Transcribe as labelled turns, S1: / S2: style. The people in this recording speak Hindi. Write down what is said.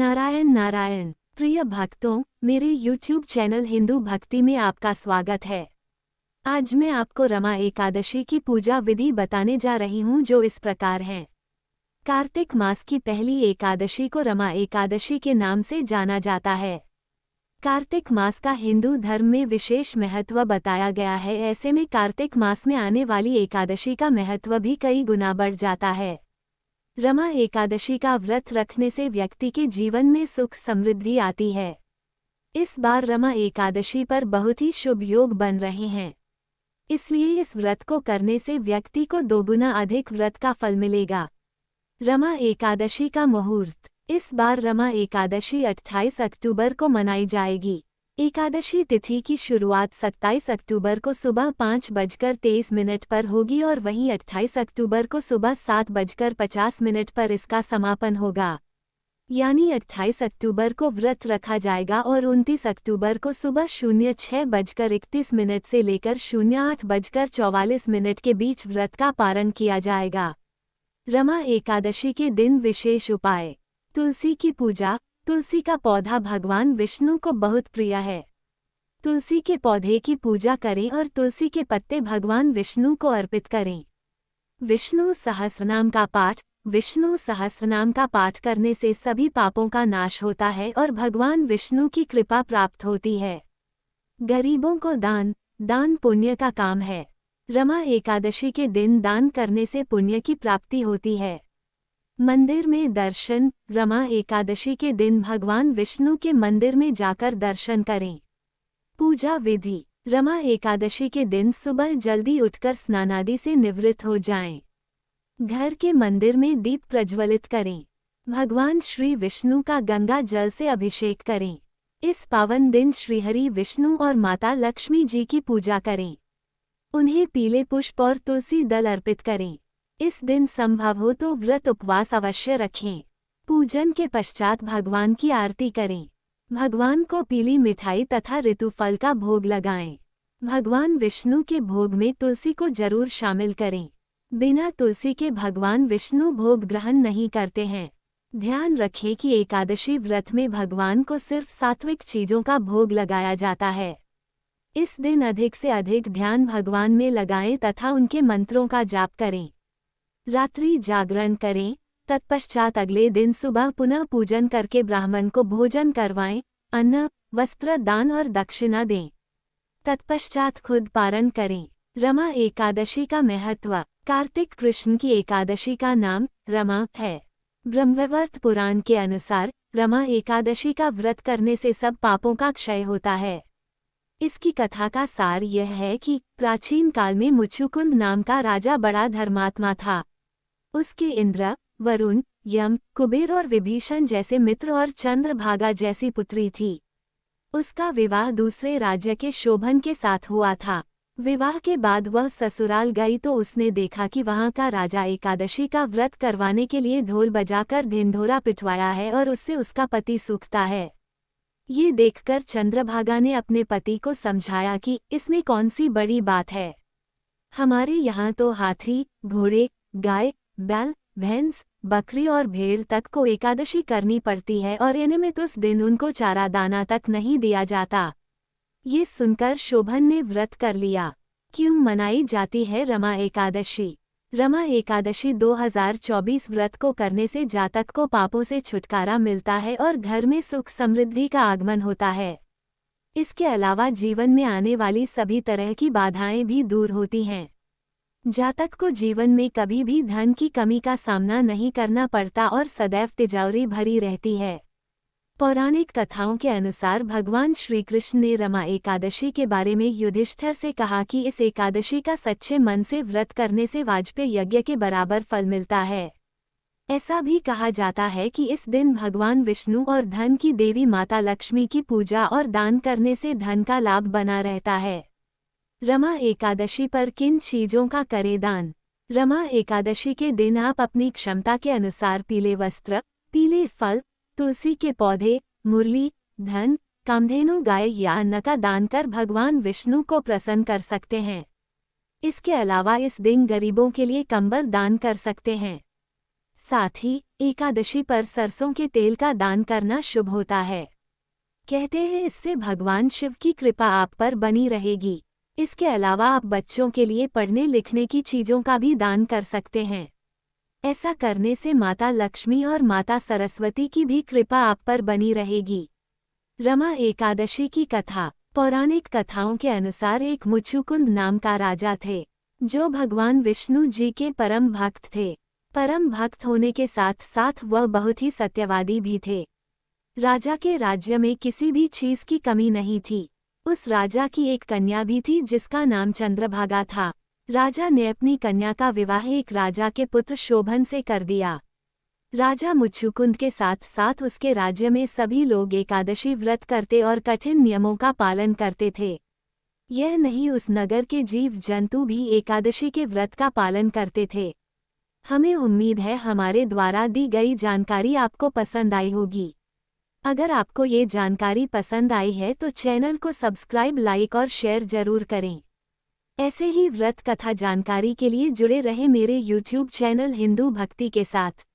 S1: नारायण नारायण। प्रिय भक्तों, मेरे YouTube चैनल हिंदू भक्ति में आपका स्वागत है। आज मैं आपको रमा एकादशी की पूजा विधि बताने जा रही हूँ, जो इस प्रकार है। कार्तिक मास की पहली एकादशी को रमा एकादशी के नाम से जाना जाता है। कार्तिक मास का हिंदू धर्म में विशेष महत्व बताया गया है। ऐसे में कार्तिक मास में आने वाली एकादशी का महत्व भी कई गुना बढ़ जाता है। रमा एकादशी का व्रत रखने से व्यक्ति के जीवन में सुख समृद्धि आती है। इस बार रमा एकादशी पर बहुत ही शुभ योग बन रहे हैं, इसलिए इस व्रत को करने से व्यक्ति को दोगुना अधिक व्रत का फल मिलेगा। रमा एकादशी का मुहूर्त। इस बार रमा एकादशी 28 अक्टूबर को मनाई जाएगी। एकादशी तिथि की शुरुआत 27 अक्टूबर को सुबह 5:23 पर होगी और वहीं 28 अक्टूबर को सुबह 7:50 पर इसका समापन होगा। यानी 28 अक्टूबर को व्रत रखा जाएगा और 29 अक्टूबर को सुबह 06:31 से लेकर 08:44 के बीच व्रत का पारण किया जाएगा। रमा एकादशी के दिन विशेष उपाय। तुलसी की पूजा। तुलसी का पौधा भगवान विष्णु को बहुत प्रिय है। तुलसी के पौधे की पूजा करें और तुलसी के पत्ते भगवान विष्णु को अर्पित करें। विष्णु सहस्रनाम का पाठ। विष्णु सहस्रनाम का पाठ करने से सभी पापों का नाश होता है और भगवान विष्णु की कृपा प्राप्त होती है। गरीबों को दान। दान पुण्य का काम है। रमा एकादशी के दिन दान करने से पुण्य की प्राप्ति होती है। मंदिर में दर्शन। रमा एकादशी के दिन भगवान विष्णु के मंदिर में जाकर दर्शन करें। पूजा विधि। रमा एकादशी के दिन सुबह जल्दी उठकर स्नानादि से निवृत्त हो जाएं। घर के मंदिर में दीप प्रज्वलित करें। भगवान श्री विष्णु का गंगा जल से अभिषेक करें। इस पावन दिन श्रीहरि विष्णु और माता लक्ष्मी जी की पूजा करें। उन्हें पीले पुष्प और तुलसी दल अर्पित करें। इस दिन संभव हो तो व्रत उपवास अवश्य रखें। पूजन के पश्चात भगवान की आरती करें। भगवान को पीली मिठाई तथा ऋतुफल का भोग लगाएं। भगवान विष्णु के भोग में तुलसी को जरूर शामिल करें। बिना तुलसी के भगवान विष्णु भोग ग्रहण नहीं करते हैं। ध्यान रखें कि एकादशी व्रत में भगवान को सिर्फ सात्विक चीजों का भोग लगाया जाता है। इस दिन अधिक से अधिक ध्यान भगवान में लगाएं तथा उनके मंत्रों का जाप करें। रात्रि जागरण करें। तत्पश्चात अगले दिन सुबह पुनः पूजन करके ब्राह्मण को भोजन करवाएं, अन्न, वस्त्र दान और दक्षिणा दें। तत्पश्चात खुद पारण करें। रमा एकादशी का महत्व। कार्तिक कृष्ण की एकादशी का नाम रमा है। ब्रह्मवैवर्त पुराण के अनुसार रमा एकादशी का व्रत करने से सब पापों का क्षय होता है। इसकी कथा का सार यह है कि प्राचीन काल में मुचुकुंद नाम का राजा बड़ा धर्मात्मा था। उसके इंद्र, वरुण, यम, कुबेर और विभीषण जैसे मित्र और चंद्रभागा जैसी पुत्री थी। उसका विवाह दूसरे राज्य के शोभन के साथ हुआ था। विवाह के बाद वह ससुराल गई तो उसने देखा कि वहां का राजा एकादशी का व्रत करवाने के लिए ढोल बजाकर ढिंढोरा पिटवाया है और उससे उसका पति सूखता है। ये देखकर चंद्रभागा ने अपने पति को समझाया कि इसमें कौन सी बड़ी बात है। हमारे यहाँ तो हाथी, घोड़े, गाय, बैल, भैंस, बकरी और भेड़ तक को एकादशी करनी पड़ती है और इनमें तो उस दिन उनको चारा दाना तक नहीं दिया जाता। ये सुनकर शोभन ने व्रत कर लिया। क्यों मनाई जाती है रमा एकादशी? रमा एकादशी 2024 व्रत को करने से जातक को पापों से छुटकारा मिलता है और घर में सुख समृद्धि का आगमन होता है। इसके अलावा जीवन में आने वाली सभी तरह की बाधाएं भी दूर होती हैं। जातक को जीवन में कभी भी धन की कमी का सामना नहीं करना पड़ता और सदैव तिजोरी भरी रहती है। पौराणिक कथाओं के अनुसार भगवान श्री कृष्ण ने रमा एकादशी के बारे में युधिष्ठिर से कहा कि इस एकादशी का सच्चे मन से व्रत करने से वाजपेय यज्ञ के बराबर फल मिलता है। ऐसा भी कहा जाता है कि इस दिन भगवान विष्णु और धन की देवी माता लक्ष्मी की पूजा और दान करने से धन का लाभ बना रहता है। रमा एकादशी पर किन चीजों का करें दान? रमा एकादशी के दिन आप अपनी क्षमता के अनुसार पीले वस्त्र, पीले फल, तुलसी के पौधे, मुरली, धन, कामधेनु गाय या अन्न का दान कर भगवान विष्णु को प्रसन्न कर सकते हैं। इसके अलावा इस दिन गरीबों के लिए कंबल दान कर सकते हैं। साथ ही एकादशी पर सरसों के तेल का दान करना शुभ होता है। कहते हैं इससे भगवान शिव की कृपा आप पर बनी रहेगी। इसके अलावा आप बच्चों के लिए पढ़ने लिखने की चीज़ों का भी दान कर सकते हैं। ऐसा करने से माता लक्ष्मी और माता सरस्वती की भी कृपा आप पर बनी रहेगी। रमा एकादशी की कथा। पौराणिक कथाओं के अनुसार एक मुचुकुंद नाम का राजा थे, जो भगवान विष्णु जी के परम भक्त थे। परम भक्त होने के साथ साथ वह बहुत ही सत्यवादी भी थे। राजा के राज्य में किसी भी चीज की कमी नहीं थी। उस राजा की एक कन्या भी थी जिसका नाम चंद्रभागा था। राजा ने अपनी कन्या का विवाह एक राजा के पुत्र शोभन से कर दिया। राजा मुचुकुंद के साथ साथ उसके राज्य में सभी लोग एकादशी व्रत करते और कठिन नियमों का पालन करते थे। यह नहीं, उस नगर के जीव जंतु भी एकादशी के व्रत का पालन करते थे। हमें उम्मीद है हमारे द्वारा दी गई जानकारी आपको पसंद आई होगी। अगर आपको ये जानकारी पसंद आई है तो चैनल को सब्सक्राइब, लाइक और शेयर जरूर करें। ऐसे ही व्रत कथा जानकारी के लिए जुड़े रहें मेरे YouTube चैनल हिंदू भक्ति के साथ।